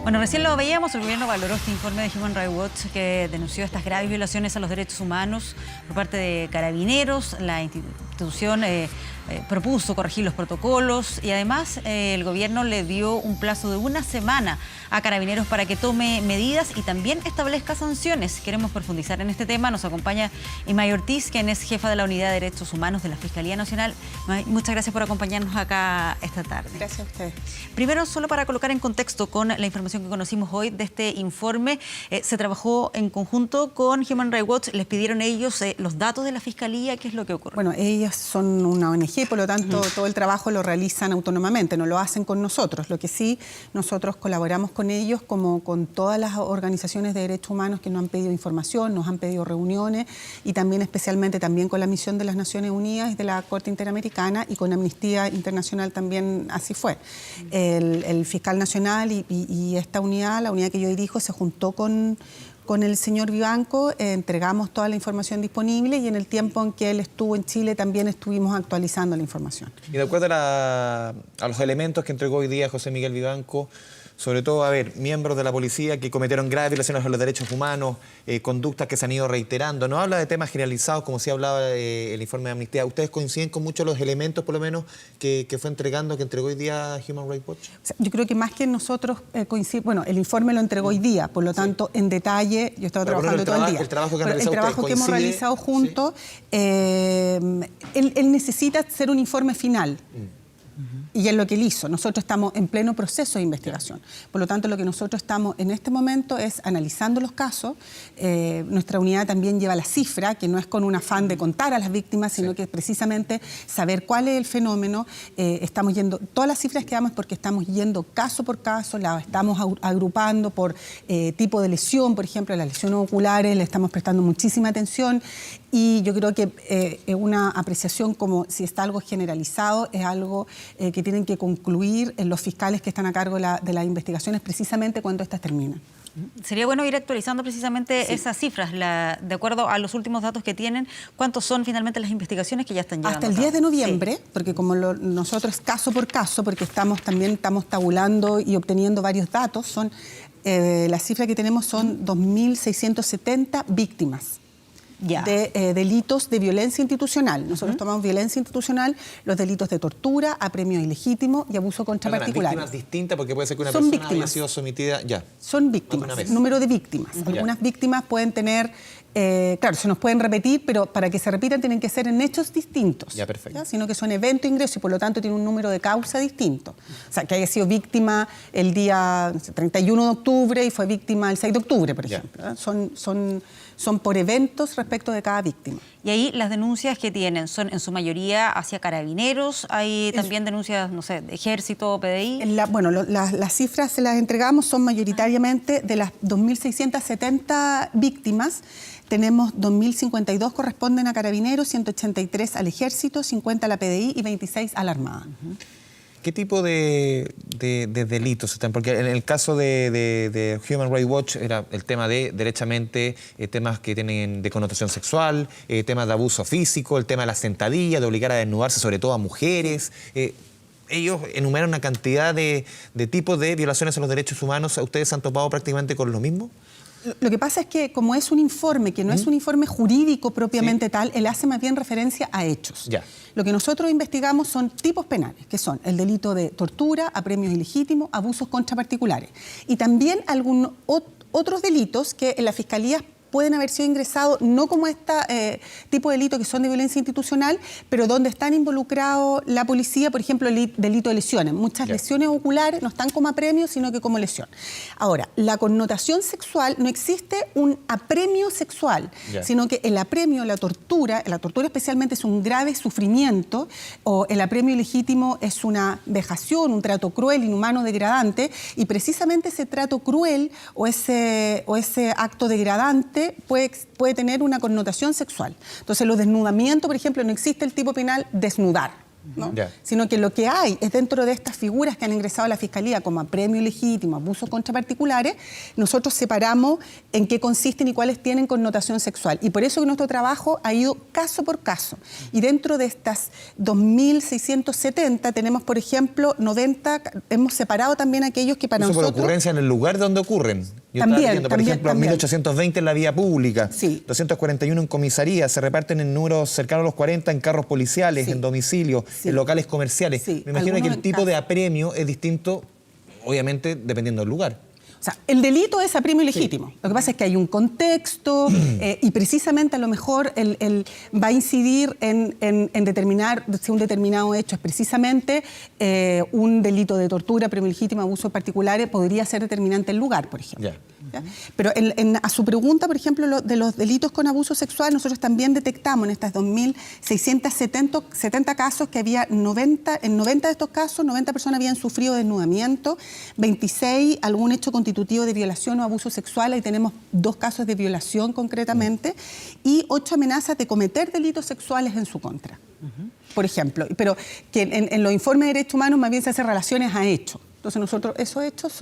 Bueno, recién lo veíamos, el gobierno valoró este informe de Human Rights Watch que denunció estas graves violaciones a los derechos humanos por parte de Carabineros. La institución propuso corregir los protocolos y además el gobierno le dio un plazo de una semana a Carabineros para que tome medidas y también establezca sanciones. Queremos profundizar en este tema. Nos acompaña Imay Ortiz, quien es jefa de la Unidad de Derechos Humanos de la Fiscalía Nacional. Imay, muchas gracias por acompañarnos acá esta tarde. Gracias a ustedes. Primero, solo para colocar en contexto con la información que conocimos hoy de este informe, se trabajó en conjunto con Human Rights Watch. Les pidieron ellos los datos de la Fiscalía. ¿Qué es lo que ocurre? Bueno, ellas son una ONG, por lo tanto, todo el trabajo lo realizan autónomamente, no lo hacen con nosotros. Lo que sí, nosotros colaboramos con ellos, como con todas las organizaciones de derechos humanos que nos han pedido información, nos han pedido reuniones, y también especialmente también con la misión de las Naciones Unidas y de la Corte Interamericana, y con Amnistía Internacional también así fue. El fiscal nacional y esta unidad, la unidad que yo dirijo, se juntó con el señor Vivanco, entregamos toda la información disponible y en el tiempo en que él estuvo en Chile también estuvimos actualizando la información. Y de acuerdo a los elementos que entregó hoy día José Miguel Vivanco, sobre todo, miembros de la policía que cometieron graves violaciones a los derechos humanos, conductas que se han ido reiterando. No habla de temas generalizados, como sí hablaba el informe de Amnistía. ¿Ustedes coinciden con muchos de los elementos, por lo menos, que entregó hoy día Human Rights Watch? O sea, yo creo que más que nosotros coincidimos, bueno, el informe lo entregó hoy día, por lo tanto, en detalle, yo he estado trabajando todo el día. El trabajo que hemos realizado juntos, él necesita hacer un informe final. Y es lo que él hizo. Nosotros estamos en pleno proceso de investigación. Por lo tanto, lo que nosotros estamos en este momento es analizando los casos. Nuestra unidad también lleva la cifra, que no es con un afán de contar a las víctimas, sino que es precisamente saber cuál es el fenómeno. Estamos yendo, todas las cifras que damos porque estamos yendo caso por caso, las estamos agrupando por tipo de lesión, por ejemplo, las lesiones oculares, le estamos prestando muchísima atención. Y yo creo que es una apreciación como si está algo generalizado, es algo que tienen que concluir los fiscales que están a cargo de las investigaciones precisamente cuando estas terminan. Sería bueno ir actualizando precisamente esas cifras, de acuerdo a los últimos datos que tienen. ¿Cuántos son finalmente las investigaciones que ya están llevando? Hasta el 10 de noviembre, porque como nosotros caso por caso, porque estamos tabulando y obteniendo varios datos, son las cifras que tenemos son 2.670 víctimas. De delitos de violencia institucional. Nosotros tomamos violencia institucional, los delitos de tortura, apremio ilegítimo y abuso contra particulares. ¿Víctimas distintas? Porque puede ser que una persona haya sido sometida ya. Son víctimas, número de víctimas. Algunas víctimas pueden tener, claro, se nos pueden repetir, pero para que se repitan tienen que ser en hechos distintos. Ya, perfecto. ¿Ya? Sino que son evento e ingreso y por lo tanto tiene un número de causa distinto. O sea, que haya sido víctima el día 31 de octubre y fue víctima el 6 de octubre, por ejemplo. Son por eventos respecto de cada víctima. Y ahí las denuncias que tienen son en su mayoría hacia Carabineros, hay también denuncias, no sé, de Ejército, PDI. Las cifras se las entregamos, son mayoritariamente de las 2.670 víctimas. Tenemos 2.052 corresponden a Carabineros, 183 al Ejército, 50 a la PDI y 26 a la Armada. ¿Qué tipo de delitos están? Porque en el caso de Human Rights Watch era el tema de, derechamente, temas que tienen de connotación sexual, temas de abuso físico, el tema de la sentadilla, de obligar a desnudarse sobre todo a mujeres. Ellos enumeran una cantidad de tipos de violaciones a los derechos humanos. ¿Ustedes se han topado prácticamente con lo mismo? Lo que pasa es que como es un informe que no es un informe jurídico propiamente tal, él hace más bien referencia a hechos. Ya. Lo que nosotros investigamos son tipos penales, que son el delito de tortura, apremios ilegítimos, abusos contra particulares. Y también algunos otros delitos que en la Fiscalía pueden haber sido ingresados, no como este tipo de delitos que son de violencia institucional, pero donde están involucrados la policía, por ejemplo, el delito de lesiones. Muchas lesiones oculares no están como apremio, sino que como lesión. Ahora, la connotación sexual, no existe un apremio sexual, sino que el apremio, la tortura especialmente es un grave sufrimiento, o el apremio ilegítimo es una vejación, un trato cruel, inhumano, degradante, y precisamente ese trato cruel o ese acto degradante puede tener una connotación sexual. Entonces, los desnudamientos, por ejemplo, no existe el tipo penal desnudar. ¿no? Ya. Sino que lo que hay es dentro de estas figuras que han ingresado a la Fiscalía como apremio ilegítimo, abuso contra particulares, nosotros separamos en qué consisten y cuáles tienen connotación sexual. Y por eso que nuestro trabajo ha ido caso por caso. Y dentro de estas 2.670 tenemos, por ejemplo, 90, hemos separado también aquellos que para Eso nosotros... por ocurrencia en el lugar donde ocurren. Yo estaba leyendo, por ejemplo, 1.820 en la vía pública, Sí. 241 en comisaría, se reparten en números cercanos a los 40 en carros policiales, Sí. en domicilio, Sí. en locales comerciales. Sí. Me imagino que Algunos el tipo de apremio es distinto, obviamente, dependiendo del lugar. O sea, el delito es apremio ilegítimo. Sí. Lo que pasa es que hay un contexto y precisamente a lo mejor va a incidir en determinar si un determinado hecho es precisamente un delito de tortura, apremio ilegítimo, abuso de particulares, podría ser determinante el lugar, por ejemplo. Ya. ¿Ya? Pero a su pregunta, por ejemplo, de los delitos con abuso sexual, nosotros también detectamos en estas 2.670 casos que había en 90 de estos casos, 90 personas habían sufrido desnudamiento, 26 algún hecho constitutivo de violación o abuso sexual, ahí tenemos 2 casos de violación concretamente, y 8 amenazas de cometer delitos sexuales en su contra. Por ejemplo, pero que en los informes de derechos humanos más bien se hacen relaciones a hechos. Entonces nosotros, esos hechos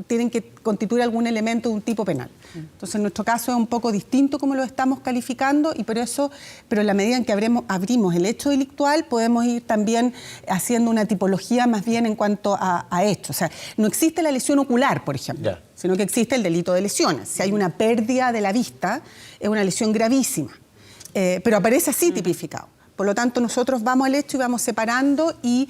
tienen que constituir algún elemento de un tipo penal. Entonces en nuestro caso es un poco distinto como lo estamos calificando y por eso, pero en la medida en que abrimos el hecho delictual, podemos ir también haciendo una tipología más bien en cuanto a hechos. O sea, no existe la lesión ocular, por ejemplo, sino que existe el delito de lesiones. Si hay una pérdida de la vista, es una lesión gravísima, pero aparece así tipificado. Por lo tanto, nosotros vamos al hecho y vamos separando y,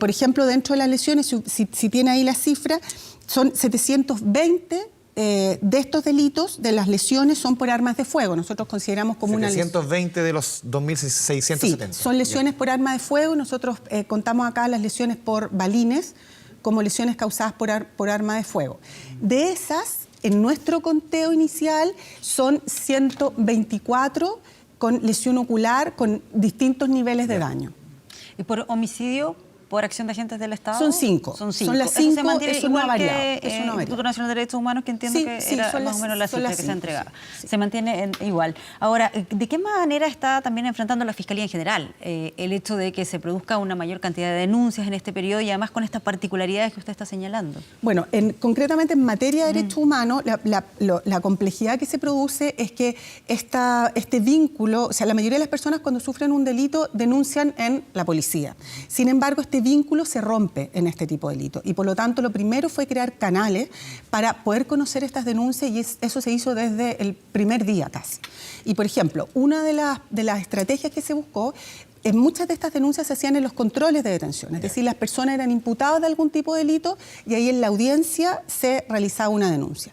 por ejemplo, dentro de las lesiones, si tiene ahí la cifra, son 720 de estos delitos, de las lesiones, son por armas de fuego. Nosotros consideramos como 720 de los 2.670. Sí, son lesiones por arma de fuego. Nosotros contamos acá las lesiones por balines como lesiones causadas por arma de fuego. De esas, en nuestro conteo inicial, son 124 con lesión ocular, con distintos niveles de daño. ¿Y por homicidio, por acción de agentes del Estado? Son 5. Son 5. Son las 5, ¿Eso se mantiene eso no ha igual variado. que el Instituto Nacional de Derechos Humanos, que entiendo que era más o menos la cifra que se entregaba? Sí. Se mantiene igual. Ahora, ¿de qué manera está también enfrentando la Fiscalía en general el hecho de que se produzca una mayor cantidad de denuncias en este periodo y además con estas particularidades que usted está señalando? Bueno, concretamente en materia de derechos humanos, la complejidad que se produce es que este vínculo, o sea, la mayoría de las personas cuando sufren un delito denuncian en la policía. Sin embargo, este vínculo se rompe en este tipo de delitos y por lo tanto lo primero fue crear canales para poder conocer estas denuncias y eso se hizo desde el primer día casi. Y por ejemplo, una de las estrategias que se buscó, en muchas de estas denuncias se hacían en los controles de detención, es decir, las personas eran imputadas de algún tipo de delito y ahí en la audiencia se realizaba una denuncia.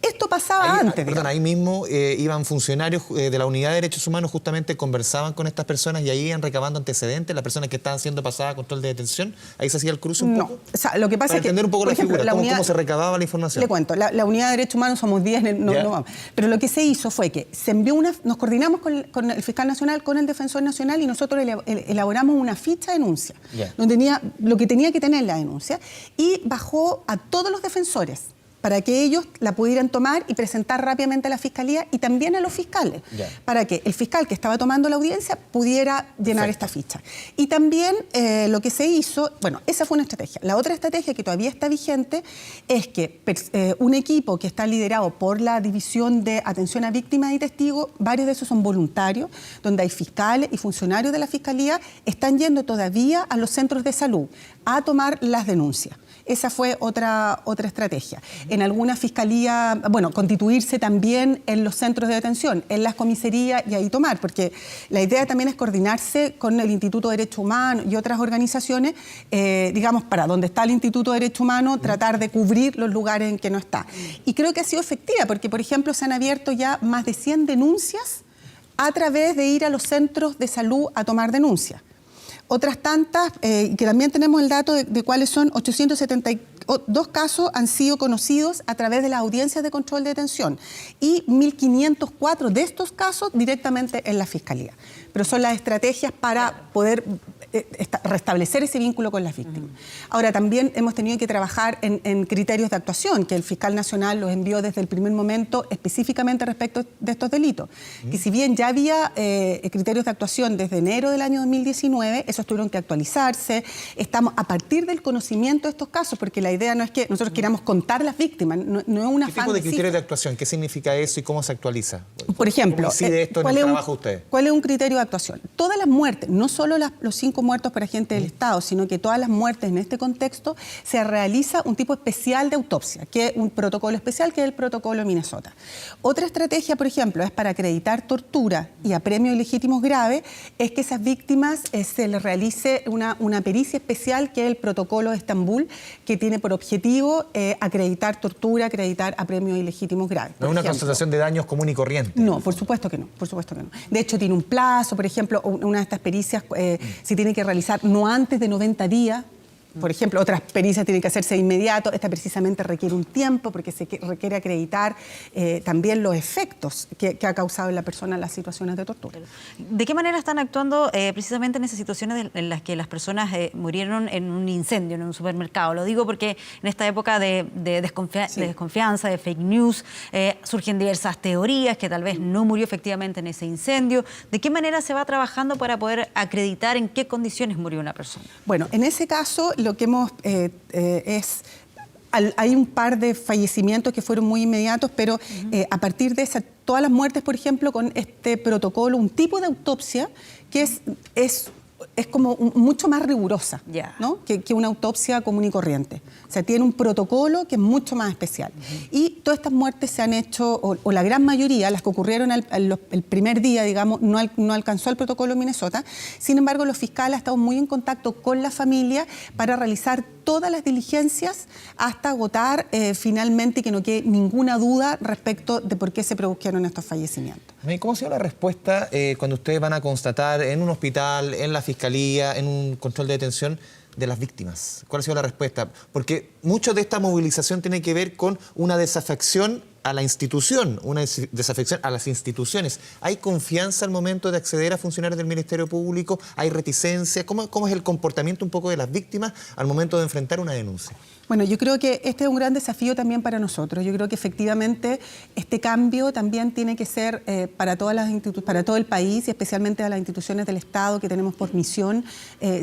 Esto pasaba antes. Perdón, ahí mismo iban funcionarios de la Unidad de Derechos Humanos, justamente conversaban con estas personas y ahí iban recabando antecedentes, las personas que estaban siendo pasadas a control de detención. ¿Ahí se hacía el cruce un poco? No, o sea, lo que pasa es que... Para entender un poco la figura, cómo se recababa la información. Le cuento, la Unidad de Derechos Humanos somos 10, no vamos. Pero lo que se hizo fue que se envió nos coordinamos con el Fiscal Nacional, con el Defensor Nacional y nosotros elaboramos una ficha de denuncia, donde tenía lo que tenía que tener la denuncia y bajó a todos los defensores para que ellos la pudieran tomar y presentar rápidamente a la Fiscalía y también a los fiscales, para que el fiscal que estaba tomando la audiencia pudiera llenar esta ficha. Y también lo que se hizo, bueno, esa fue una estrategia. La otra estrategia que todavía está vigente es que un equipo que está liderado por la División de Atención a Víctimas y Testigos, varios de esos son voluntarios, donde hay fiscales y funcionarios de la Fiscalía, están yendo todavía a los centros de salud a tomar las denuncias. Esa fue otra estrategia. En alguna fiscalía, bueno, constituirse también en los centros de detención, en las comisarías y ahí tomar, porque la idea también es coordinarse con el Instituto de Derechos Humanos y otras organizaciones, digamos, para donde está el Instituto de Derechos Humanos, tratar de cubrir los lugares en que no está. Y creo que ha sido efectiva, porque, por ejemplo, se han abierto ya más de 100 denuncias a través de ir a los centros de salud a tomar denuncias. Otras tantas, que también tenemos el dato de cuáles son, 872 casos han sido conocidos a través de las audiencias de control de detención y 1.504 de estos casos directamente en la Fiscalía. Pero son las estrategias para poder restablecer ese vínculo con las víctimas. Ahora, también hemos tenido que trabajar en criterios de actuación, que el fiscal nacional los envió desde el primer momento específicamente respecto de estos delitos. Que si bien ya había criterios de actuación desde enero del año 2019, esos tuvieron que actualizarse. Estamos a partir del conocimiento de estos casos, porque la idea no es que nosotros queramos contar las víctimas, no es una ¿Qué tipo de criterios de actuación? ¿Qué significa eso y cómo se actualiza? Por ejemplo, ¿cómo incide esto en el trabajo de ustedes? ¿Cuál es un criterio de actuación? Todas las muertes, no solo los 5 muertos por agentes del Estado, sino que todas las muertes en este contexto, se realiza un tipo especial de autopsia, que es un protocolo especial, que es el protocolo de Minnesota. Otra estrategia, por ejemplo, es para acreditar tortura y apremios ilegítimos graves, es que esas víctimas se les realice una pericia especial, que es el protocolo de Estambul, que tiene por objetivo acreditar tortura, acreditar apremios ilegítimos graves. No es una constatación de daños común y corriente. No, por supuesto que no, por supuesto que no. De hecho, tiene un plazo, por ejemplo, una de estas pericias se tiene que realizar no antes de 90 días. Por ejemplo, otras pericias tienen que hacerse de inmediato. Esta precisamente requiere un tiempo porque se requiere acreditar también los efectos que ha causado en la persona las situaciones de tortura. ¿De qué manera están actuando precisamente en esas situaciones en las que las personas murieron en un incendio en un supermercado? Lo digo porque en esta época de desconfianza, de fake news, surgen diversas teorías que tal vez no murió efectivamente en ese incendio. ¿De qué manera se va trabajando para poder acreditar en qué condiciones murió una persona? Bueno, en ese caso lo que hemos hay un par de fallecimientos que fueron muy inmediatos, pero a partir de todas las muertes, por ejemplo, con este protocolo, un tipo de autopsia que es como mucho más rigurosa, ¿no? que una autopsia común y corriente. O sea, tiene un protocolo que es mucho más especial. Y todas estas muertes se han hecho, o la gran mayoría, las que ocurrieron el primer día, digamos, no alcanzó el protocolo de Minnesota. Sin embargo, los fiscales han estado muy en contacto con la familia para realizar todas las diligencias hasta agotar finalmente, que no quede ninguna duda respecto de por qué se produjeron estos fallecimientos. ¿Cómo ha sido la respuesta cuando ustedes van a constatar en un hospital, en la fiscalía, en un control de detención, de las víctimas? ¿Cuál ha sido la respuesta? Porque mucho de esta movilización tiene que ver con una desafección a la institución, una desafección a las instituciones. ¿Hay confianza al momento de acceder a funcionarios del Ministerio Público? ¿Hay reticencia? ¿Cómo es el comportamiento un poco de las víctimas al momento de enfrentar una denuncia? Bueno, yo creo que este es un gran desafío también para nosotros. Yo creo que efectivamente este cambio también tiene que ser para todo el país y especialmente a las instituciones del Estado que tenemos por misión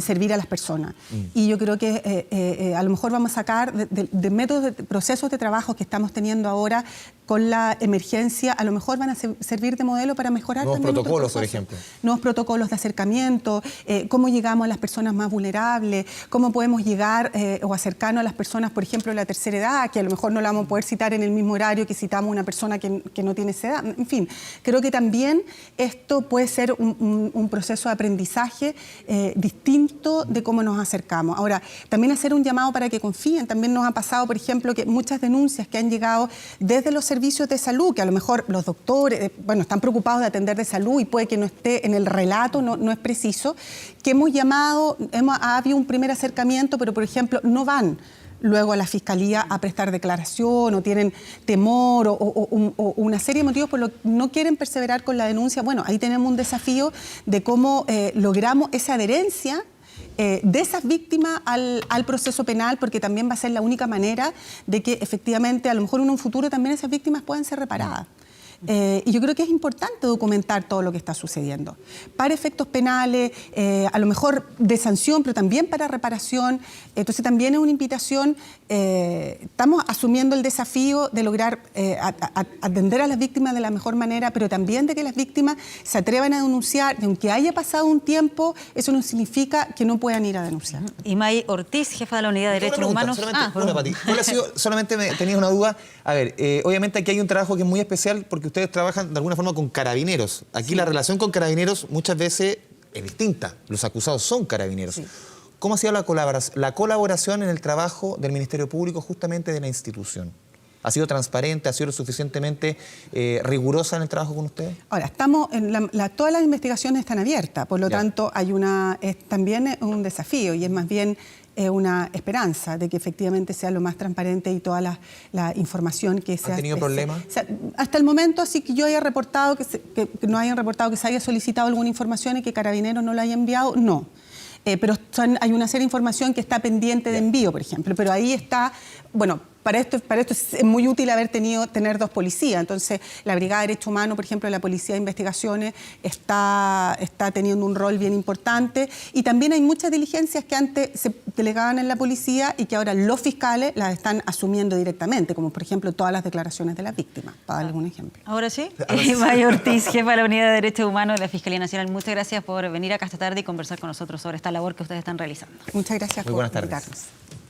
servir a las personas. Y yo creo que a lo mejor vamos a sacar de métodos, de procesos de trabajo que estamos teniendo ahora con la emergencia, a lo mejor van a servir de modelo para mejorar nuevos también protocolos, por ejemplo. Nuevos protocolos de acercamiento, cómo llegamos a las personas más vulnerables, cómo podemos llegar o acercarnos a las personas, por ejemplo, de la tercera edad, que a lo mejor no la vamos a poder citar en el mismo horario que citamos a una persona que no tiene esa edad. En fin, creo que también esto puede ser un proceso de aprendizaje distinto de cómo nos acercamos. Ahora, también hacer un llamado para que confíen. También nos ha pasado, por ejemplo, que muchas denuncias que han llegado desde los servicios de salud, que a lo mejor los doctores, están preocupados de atender de salud y puede que no esté en el relato, no es preciso, que hemos llamado, ha habido un primer acercamiento, pero por ejemplo no van luego a la fiscalía a prestar declaración o tienen temor o una serie de motivos por los que no quieren perseverar con la denuncia. Bueno, ahí tenemos un desafío de cómo logramos esa adherencia de esas víctimas al proceso penal, porque también va a ser la única manera de que efectivamente a lo mejor en un futuro también esas víctimas puedan ser reparadas. Y yo creo que es importante documentar todo lo que está sucediendo. Para efectos penales, a lo mejor de sanción, pero también para reparación. Entonces también es una invitación. Estamos asumiendo el desafío de lograr atender a las víctimas de la mejor manera, pero también de que las víctimas se atrevan a denunciar. Y aunque haya pasado un tiempo, eso no significa que no puedan ir a denunciar. Imay Ortiz, jefa de la Unidad de Derechos Humanos. Solamente tenía una duda. A ver, obviamente aquí hay un trabajo que es muy especial porque ustedes trabajan de alguna forma con carabineros. Aquí la relación con carabineros muchas veces es distinta. Los acusados son carabineros. Sí. ¿Cómo ha sido la colaboración en el trabajo del Ministerio Público justamente de la institución? ¿Ha sido transparente? ¿Ha sido lo suficientemente rigurosa en el trabajo con ustedes? Ahora, todas las investigaciones están abiertas, por lo tanto también es un desafío y es más bien una esperanza de que efectivamente sea lo más transparente y toda la información que se ha... ¿Han tenido problemas? Hasta el momento, así que yo haya reportado que no hayan reportado que se haya solicitado alguna información y que Carabineros no la haya enviado, no. pero hay una serie de información que está pendiente de envío, por ejemplo. Pero ahí está, bueno, para esto es muy útil tener 2 policías. Entonces, la Brigada de Derechos Humanos, por ejemplo, la Policía de Investigaciones, está teniendo un rol bien importante. Y también hay muchas diligencias que antes se delegaban en la policía y que ahora los fiscales las están asumiendo directamente, como por ejemplo todas las declaraciones de las víctimas, para dar algún ejemplo. Ahora sí. Maya Ortiz, jefa de la Unidad de Derechos Humanos de la Fiscalía Nacional, muchas gracias por venir acá esta tarde y conversar con nosotros sobre esta labor que ustedes están realizando. Muchas gracias Muy por buenas tardes. invitarnos.